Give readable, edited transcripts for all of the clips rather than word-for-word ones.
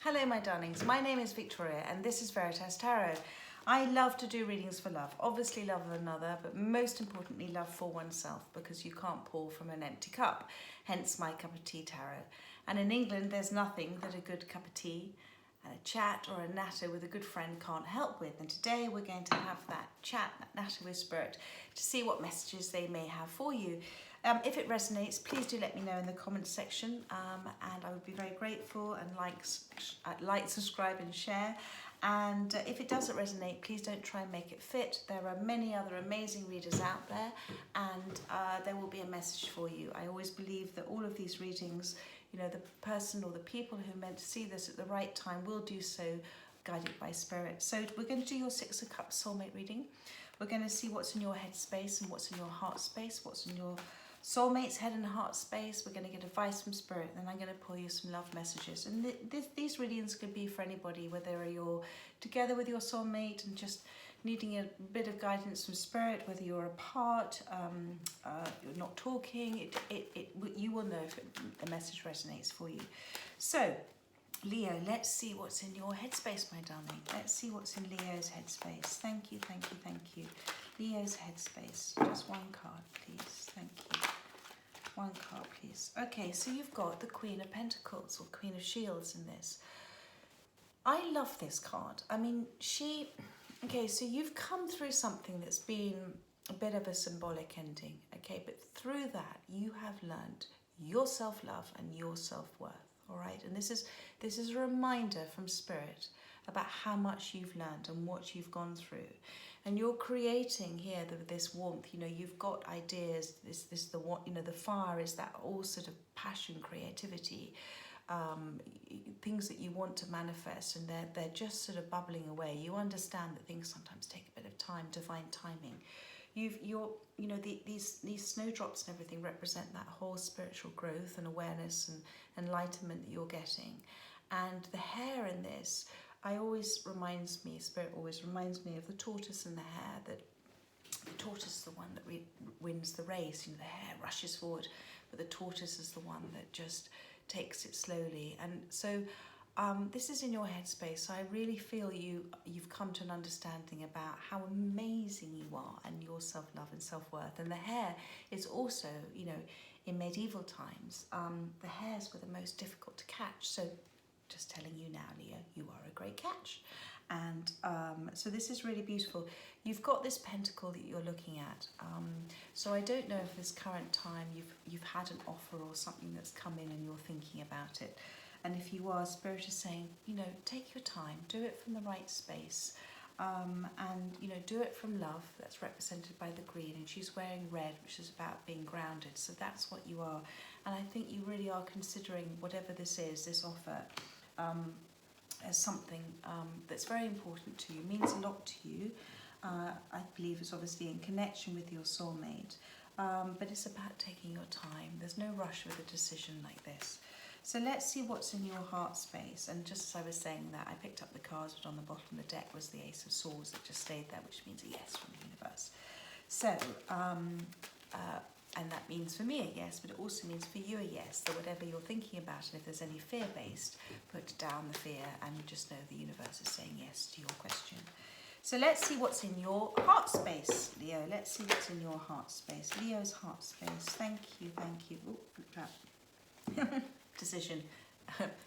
Hello my darlings, my name is Victoria and this is Veritas Tarot. I love to do readings for love, obviously love of another, but most importantly love for oneself, because you can't pour from an empty cup, hence my cup of tea tarot. And in England there's nothing that a good cup of tea, a chat or a natter with a good friend can't help with. And today we're going to have that chat, that natter with Spirit, to see what messages they may have for you. If it resonates, please do let me know in the comments section, and I would be very grateful. And like, subscribe and share. And if it doesn't resonate, please don't try and make it fit. There are many other amazing readers out there, and there will be a message for you. I always believe that all of these readings, you know, the person or the people who are meant to see this at the right time will do so, guided by Spirit. So we're going to do your Six of Cups soulmate reading. We're going to see what's in your head space and what's in your heart space, what's in your soulmate's head and heart space. We're going to get advice from Spirit, and then I'm going to pull you some love messages. And these readings could be for anybody, whether you're together with your soulmate and just needing a bit of guidance from Spirit, whether you're apart, you're not talking, you will know if the message resonates for you. So, Leo, let's see what's in your headspace, my darling. Let's see what's in Leo's headspace. Thank you, thank you, thank you. Leo's headspace. Just one card, please. Thank you. One card, please. Okay, so you've got the Queen of Pentacles or Queen of Shields in this. I love this card. I mean, okay, so you've come through something that's been a bit of a symbolic ending, okay? But through that, you have learned your self-love and your self-worth, all right? And this is a reminder from Spirit about how much you've learned and what you've gone through. And you're creating here this warmth, you know, you've got ideas, the fire is that all sort of passion, creativity, things that you want to manifest, and they're just sort of bubbling away. You understand that things sometimes take a bit of time, divine timing. These snowdrops and everything represent that whole spiritual growth and awareness and enlightenment that you're getting. And the hair in this, Spirit always reminds me of the tortoise and the hare, that the tortoise is the one that wins the race. You know, the hare rushes forward, but the tortoise is the one that just takes it slowly. And so this is in your headspace. So I really feel you've come to an understanding about how amazing you are and your self-love and self-worth. And the hare is also, you know, in medieval times, the hares were the most difficult to catch. So just telling you now, Leo, you are a great catch. And so this is really beautiful. You've got this pentacle that you're looking at. So I don't know if this current time you've had an offer or something that's come in and you're thinking about it. And if you are, Spirit is saying, you know, take your time, do it from the right space. And, you know, do it from love. That's represented by the green. And she's wearing red, which is about being grounded. So that's what you are. And I think you really are considering whatever this is, this offer, as something that's very important to you, means a lot to you. I believe it's obviously in connection with your soulmate, but it's about taking your time. There's no rush with a decision like this. So let's see what's in your heart space. And just as I was saying that, I picked up the cards, but on the bottom of the deck was the Ace of Swords that just stayed there, which means a yes from the universe. So, and that means for me a yes, but it also means for you a yes, that whatever you're thinking about, and if there's any fear-based, put down the fear, and you just know the universe is saying yes to your question. So let's see what's in your heart space, Leo. Let's see what's in your heart space. Leo's heart space. Thank you, thank you. Ooh, decision.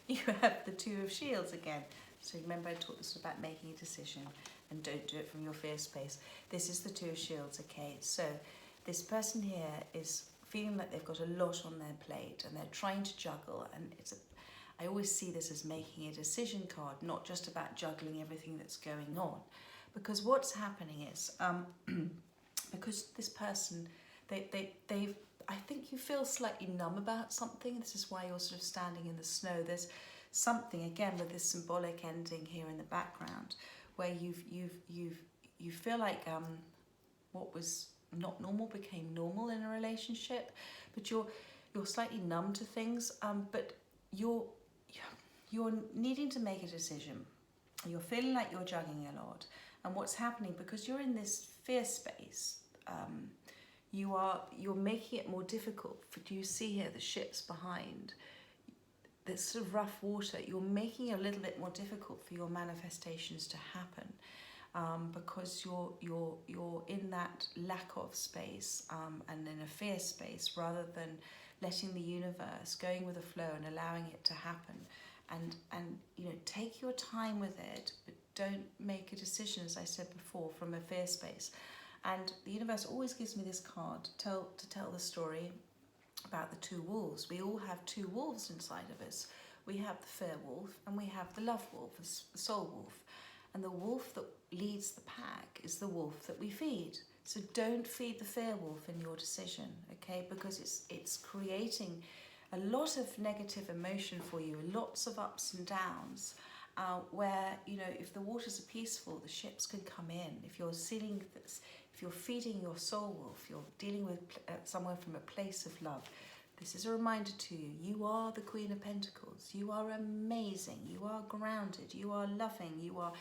You have the Two of Shields again. So remember I taught this about making a decision, and don't do it from your fear space. This is the Two of Shields, okay? So this person here is feeling like they've got a lot on their plate and they're trying to juggle, and I always see this as making a decision card, not just about juggling everything that's going on. Because what's happening is, because this person, I think you feel slightly numb about something. This is why you're sort of standing in the snow. There's something, again, with this symbolic ending here in the background, where you feel like what was not normal became normal in a relationship, but you're slightly numb to things, but you're needing to make a decision. You're feeling like you're juggling a lot, and what's happening, because you're in this fear space, you're making it more difficult. Do you see here the ships behind? this sort of rough water, you're making it a little bit more difficult for your manifestations to happen, because you're in that lack of space, and in a fear space, rather than letting the universe, going with the flow and allowing it to happen. And you know, take your time with it, but don't make a decision, as I said before, from a fear space. And the universe always gives me this card to tell the story about the two wolves. We all have two wolves inside of us. We have the fear wolf and we have the love wolf, the soul wolf. And the wolf that leads the pack is the wolf that we feed. So don't feed the fear wolf in your decision, okay? Because it's creating a lot of negative emotion for you, lots of ups and downs, where, you know, if the waters are peaceful, the ships can come in. If you're sealing this, if you're feeding your soul wolf, you're dealing with someone from a place of love, this is a reminder to you, you are the Queen of Pentacles. You are amazing. You are grounded. You are loving. You are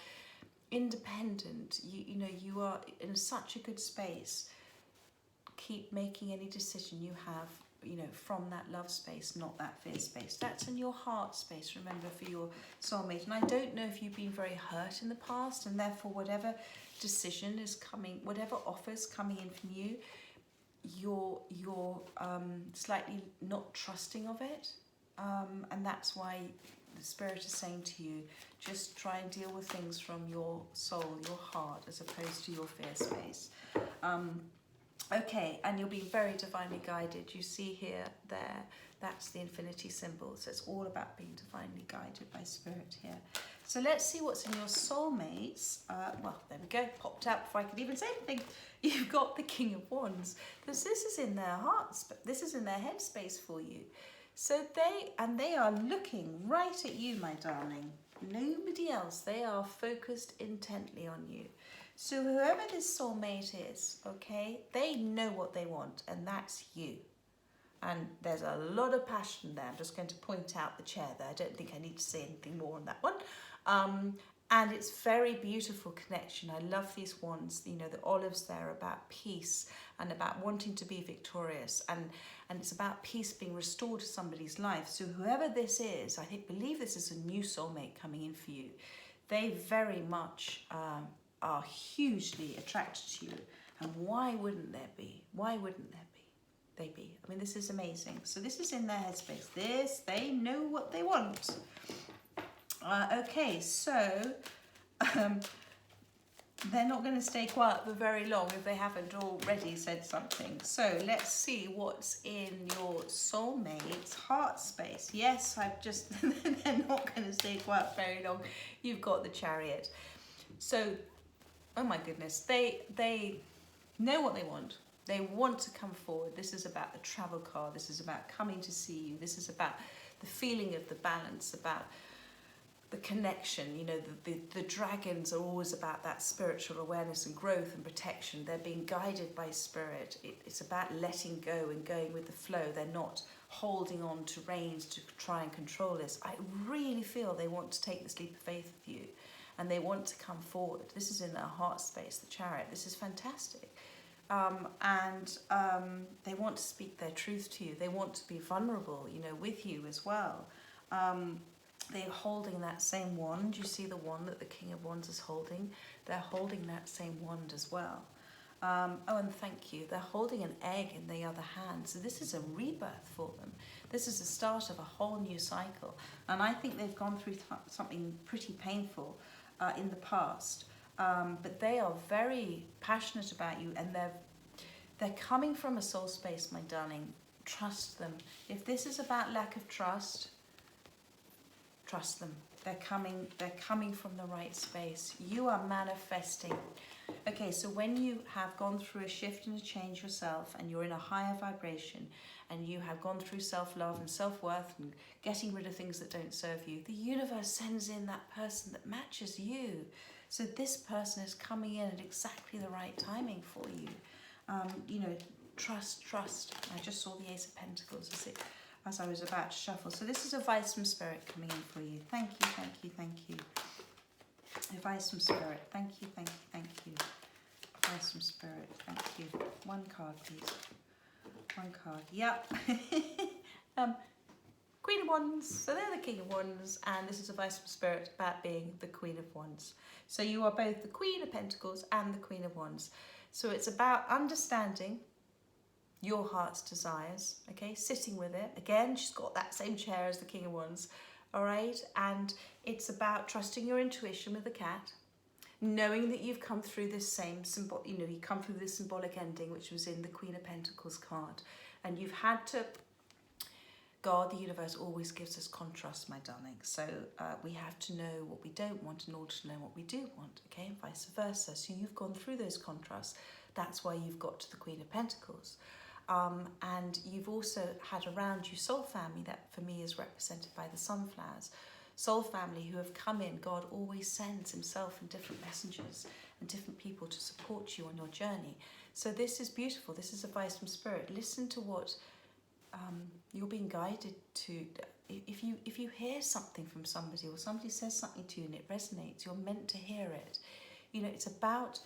independent. You know, you are in such a good space. Keep making any decision you have, you know, from that love space, not that fear space. That's in your heart space, remember, for your soulmate. And I don't know if you've been very hurt in the past, and therefore whatever decision is coming, whatever offer's coming in from you, you're slightly not trusting of it. And that's why the Spirit is saying to you, just try and deal with things from your soul, your heart, as opposed to your fear space. Okay, and you'll be very divinely guided. You see here, there, that's the infinity symbol. So it's all about being divinely guided by Spirit here. So let's see what's in your soulmates. Well, there we go, popped out before I could even say anything. You've got the King of Wands. This is in their hearts, but this is in their headspace for you. So they are looking right at you, my darling. Nobody else. They are focused intently on you. So whoever this soulmate is, okay, they know what they want, and that's you. And there's a lot of passion there. I'm just going to point out the chair there. I don't think I need to say anything more on that one. And it's very beautiful connection. I love these wands, you know, the olives there, about peace and about wanting to be victorious. And it's about peace being restored to somebody's life. So whoever this is, I believe this is a new soulmate coming in for you. They very much are hugely attracted to you. And why wouldn't there be? Why wouldn't there be? They be. I mean, this is amazing. So this is in their headspace. They know what they want. Okay, so they're not going to stay quiet for very long if they haven't already said something. So let's see what's in your soulmate's heart space. Yes, they're not going to stay quiet very long. You've got the Chariot. So, oh my goodness, they know what they want. They want to come forward. This is about the travel card. This is about coming to see you. This is about the feeling of the balance, about the connection. You know, the dragons are always about that spiritual awareness and growth and protection. They're being guided by Spirit. It's about letting go and going with the flow. They're not holding on to reins to try and control this. I really feel they want to take this leap of faith with you, and they want to come forward. This is in their heart space, the Chariot. This is fantastic. They want to speak their truth to you. They want to be vulnerable, you know, with you as well. They're holding that same wand. You see the wand that the King of Wands is holding? They're holding that same wand as well. Oh, and thank you. They're holding an egg in the other hand. So this is a rebirth for them. This is the start of a whole new cycle. And I think they've gone through something pretty painful in the past. But they are very passionate about you, and they're coming from a soul space, my darling. Trust them. If this is about lack of trust, trust them. They're coming from the right space. You are manifesting. Okay, so when you have gone through a shift and a change yourself, and you're in a higher vibration, and you have gone through self-love and self-worth and getting rid of things that don't serve you, the universe sends in that person that matches you. So this person is coming in at exactly the right timing for you. You know, trust. I just saw the Ace of Pentacles as I was about to shuffle. So this is advice from Spirit coming in for you. Thank you. Advice from Spirit. Thank you. Advice from Spirit. Thank you. One card, please. One card. Yep. Queen of Wands. So they're the King of Wands, and this is advice from Spirit about being the Queen of Wands. So you are both the Queen of Pentacles and the Queen of Wands. So it's about understanding your heart's desires, okay, sitting with it. Again, she's got that same chair as the King of Wands, all right? And it's about trusting your intuition with the cat, knowing that you've come through this same symbol, you know, you come through this symbolic ending, which was in the Queen of Pentacles card, and you've had to. God, the universe always gives us contrast, my darling. So we have to know what we don't want in order to know what we do want, okay, and vice versa. So you've gone through those contrasts. That's why you've got to the Queen of Pentacles. And you've also had around you soul family, that for me is represented by the sunflowers. Soul family who have come in. God always sends himself in different messengers and different people to support you on your journey. So this is beautiful. This is advice from Spirit. Listen to what you're being guided to. If you hear something from somebody, or somebody says something to you and it resonates, you're meant to hear it. You know, it's about,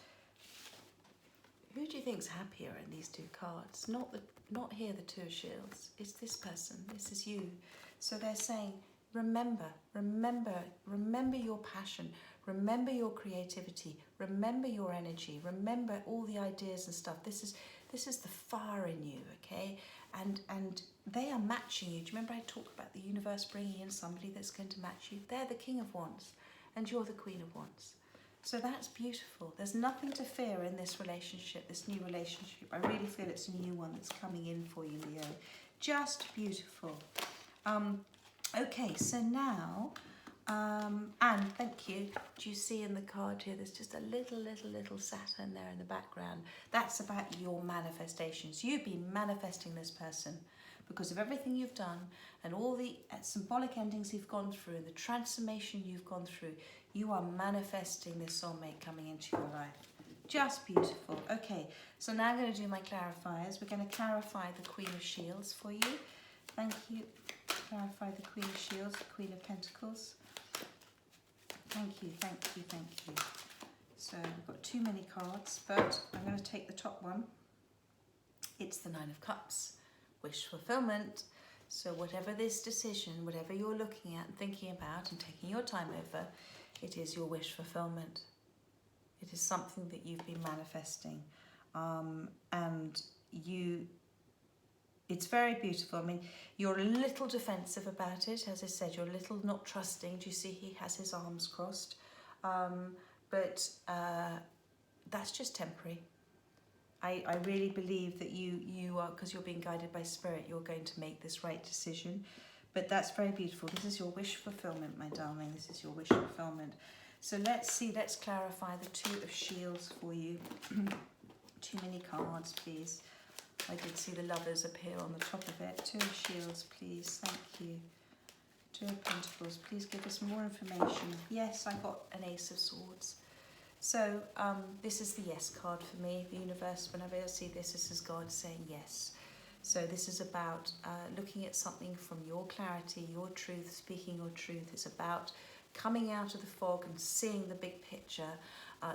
who do you think's happier in these two cards? Not here, the Two of Shields. It's this person. This is you. So they're saying, remember your passion. Remember your creativity. Remember your energy. Remember all the ideas and stuff. This is the fire in you, okay? And they are matching you. Do you remember I talked about the universe bringing in somebody that's going to match you? They're the King of Wands, and you're the Queen of Wands. So that's beautiful. There's nothing to fear in this relationship, this new relationship. I really feel it's a new one that's coming in for you, Leo. Just beautiful. Okay, so now, and thank you. Do you see in the card here, there's just a little Saturn there in the background. That's about your manifestations. You've been manifesting this person because of everything you've done and all the symbolic endings you've gone through and the transformation you've gone through. You are manifesting this soulmate coming into your life. Just beautiful. Okay, so now I'm going to do my clarifiers. We're going to clarify the Queen of Shields for you. Thank you. Clarify the Queen of Shields, the Queen of Pentacles. Thank you. So we've got too many cards, but I'm going to take the top one. It's the Nine of Cups, wish fulfillment. So whatever this decision, whatever you're looking at and thinking about and taking your time over, it is your wish fulfillment. It is something that you've been manifesting. And it's very beautiful. I mean, you're a little defensive about it. As I said, you're a little not trusting. Do you see he has his arms crossed? But that's just temporary. I really believe that you are, because you're being guided by Spirit, you're going to make this right decision. But that's very beautiful. This is your wish fulfillment, my darling. This is your wish fulfillment. So let's clarify the Two of Shields for you. Too many cards, please. I did see the Lovers appear on the top of it. Two of Shields, please. Thank you. Two of Pentacles. Please give us more information. Yes, I got an Ace of Swords. So this is the yes card for me. The universe, whenever I see this is God saying yes. So this is about looking at something from your clarity, your truth, speaking your truth. It's about coming out of the fog and seeing the big picture.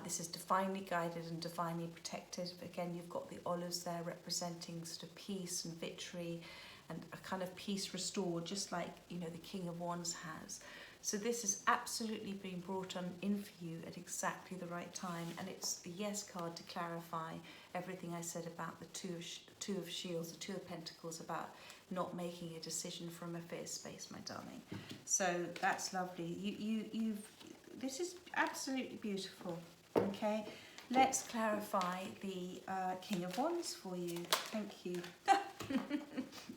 This is divinely guided and divinely protected. Again, you've got the olives there representing sort of peace and victory and a kind of peace restored, just like, you know, the King of Wands has. So this has absolutely been brought on in for you at exactly the right time. And it's the yes card to clarify everything I said about the Two of Shields, the Two of Pentacles, about not making a decision from a fear space, my darling. So that's lovely. This is absolutely beautiful. Okay, let's clarify the King of Wands for you. Thank you.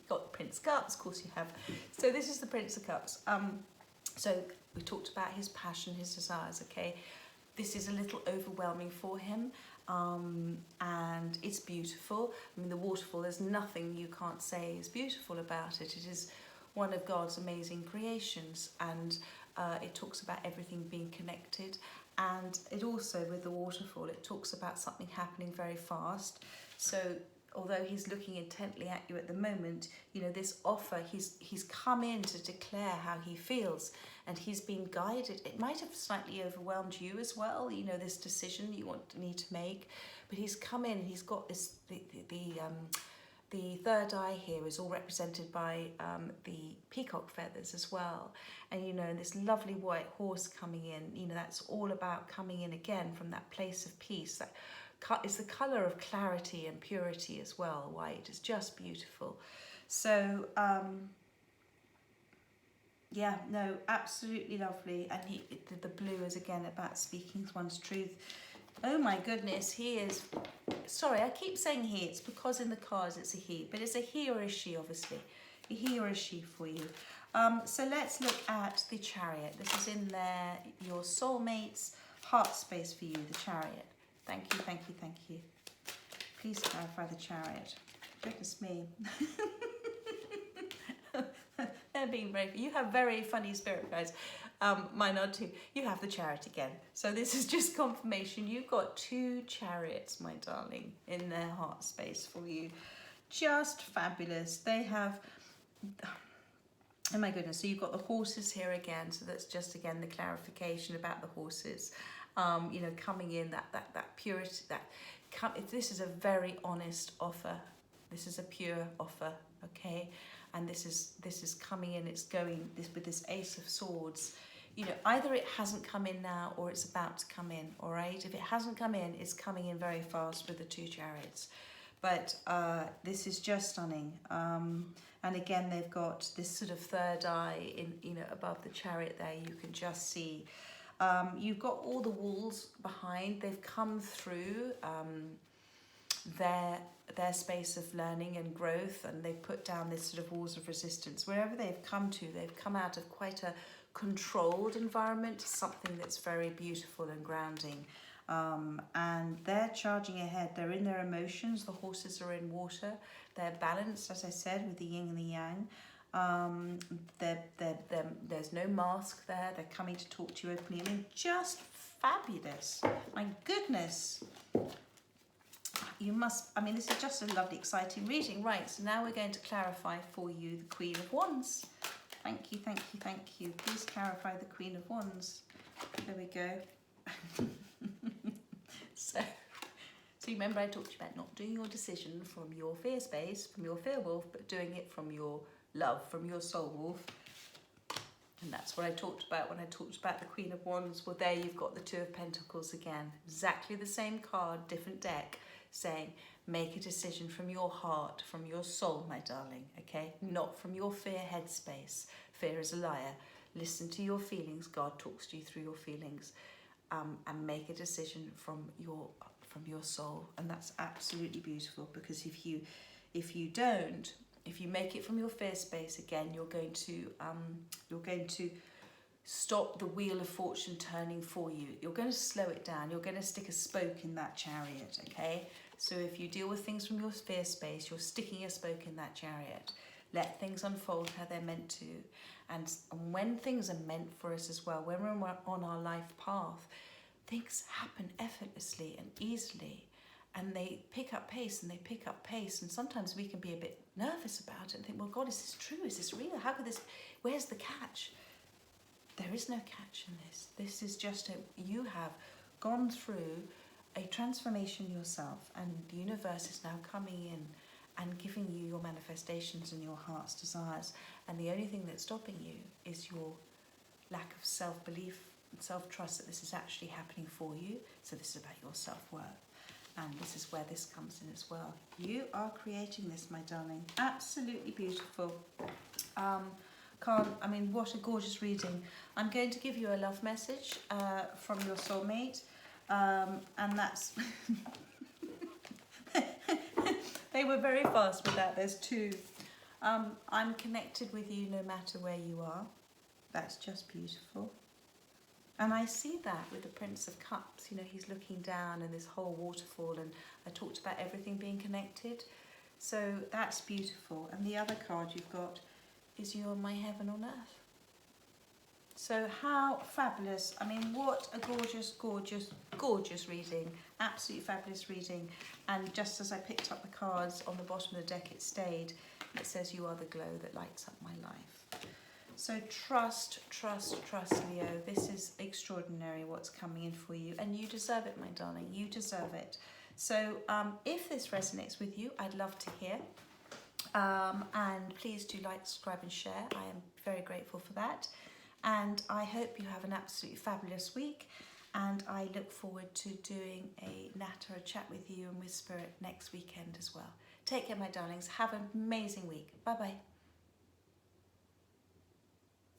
Got the Prince of Cups, of course you have. So this is the Prince of Cups. So we talked about his passion, his desires, okay? This is a little overwhelming for him, and it's beautiful. I mean, the waterfall, there's nothing you can't say is beautiful about it. It is one of God's amazing creations, and it talks about everything being connected. And it also, with the waterfall, it talks about something happening very fast. So although he's looking intently at you at the moment, you know, this offer, he's come in to declare how he feels, and he's been guided. It might have slightly overwhelmed you as well, you know, this decision you need to make, but he's come in, he's got this, The third eye here is all represented by the peacock feathers as well. And you know, this lovely white horse coming in, you know, that's all about coming in again from that place of peace. That is the colour of clarity and purity as well. White is just beautiful. So, yeah, no, absolutely lovely. And the blue is again about speaking one's truth. Oh my goodness, he is, sorry, I keep saying he, it's because in the cards it's a he, but it's a he or a she, obviously. A he or a she for you. So let's look at the Chariot. This is in there, your soulmate's heart space for you, the Chariot. Thank you, thank you, thank you. Please clarify the Chariot. Goodness me. They're being brave. You have very funny spirit guides. Mine are too. You have the Chariot again. So this is just confirmation. You've got 2 chariots, my darling, in their heart space for you. Just fabulous. They have, oh my goodness. So you've got the horses here again. So that's just again the clarification about the horses. You know, coming in that purity. This is a very honest offer. This is a pure offer. Okay. And this is coming in, it's going with this Ace of Swords. You know, either it hasn't come in now or it's about to come in, all right? If it hasn't come in, it's coming in very fast with the 2 chariots. But this is just stunning. And again, they've got this sort of third eye in, you know, above the chariot there, you can just see. You've got all the walls behind, they've come through their space of learning and growth, and they've put down this sort of walls of resistance. Wherever they've come to, they've come out of quite a controlled environment to something that's very beautiful and grounding. And they're charging ahead. They're in their emotions. The horses are in water. They're balanced, as I said, with the yin and the yang. There's no mask there. They're coming to talk to you openly. I mean, just fabulous. My goodness. You must, I mean, this is just a lovely, exciting reading. Right, so now we're going to clarify for you the Queen of Wands. Thank you, thank you, thank you. Please clarify the Queen of Wands. There we go. So you remember I talked to you about not doing your decision from your fear space, from your fear wolf, but doing it from your love, from your soul wolf. And that's what I talked about when I talked about the Queen of Wands. Well, there you've got the 2 of Pentacles again. Exactly the same card, different deck, saying make a decision from your heart, from your soul, my darling, okay? Not from your fear headspace. Fear is a liar. Listen to your feelings. God talks to you through your feelings. And make a decision from your soul. And that's absolutely beautiful, because if you make it from your fear space, again, you're going to stop the wheel of fortune turning for you. You're going to slow it down. You're going to stick a spoke in that chariot, okay? So if you deal with things from your fear space, you're sticking a spoke in that chariot. Let things unfold how they're meant to. And when things are meant for us as well, when we're on our life path, things happen effortlessly and easily. And they pick up pace and they pick up pace. And sometimes we can be a bit nervous about it and think, well, God, is this true? Is this real? How could this, where's the catch? There is no catch in this. This is just you have gone through a transformation yourself, and the universe is now coming in and giving you your manifestations and your heart's desires. And the only thing that's stopping you is your lack of self-belief and self-trust that this is actually happening for you. So this is about your self-worth. And this is where this comes in as well. You are creating this, my darling. Absolutely beautiful. I mean, what a gorgeous reading. I'm going to give you a love message from your soulmate. And that's... They were very fast with that. There's 2. I'm connected with you no matter where you are. That's just beautiful. And I see that with the Prince of Cups. You know, he's looking down and this whole waterfall. And I talked about everything being connected. So that's beautiful. And the other card you've got is You're My Heaven on Earth. So how fabulous. I mean, what a gorgeous, gorgeous, gorgeous reading. Absolutely fabulous reading. And just as I picked up the cards on the bottom of the deck, it stayed. It says, you are the glow that lights up my life. So trust, trust, trust, Leo. This is extraordinary what's coming in for you. And you deserve it, my darling. You deserve it. So if this resonates with you, I'd love to hear. And please do like, subscribe and share. I am very grateful for that. And I hope you have an absolutely fabulous week. And I look forward to doing a natter, a chat with you and with Spirit next weekend as well. Take care, my darlings. Have an amazing week. Bye-bye.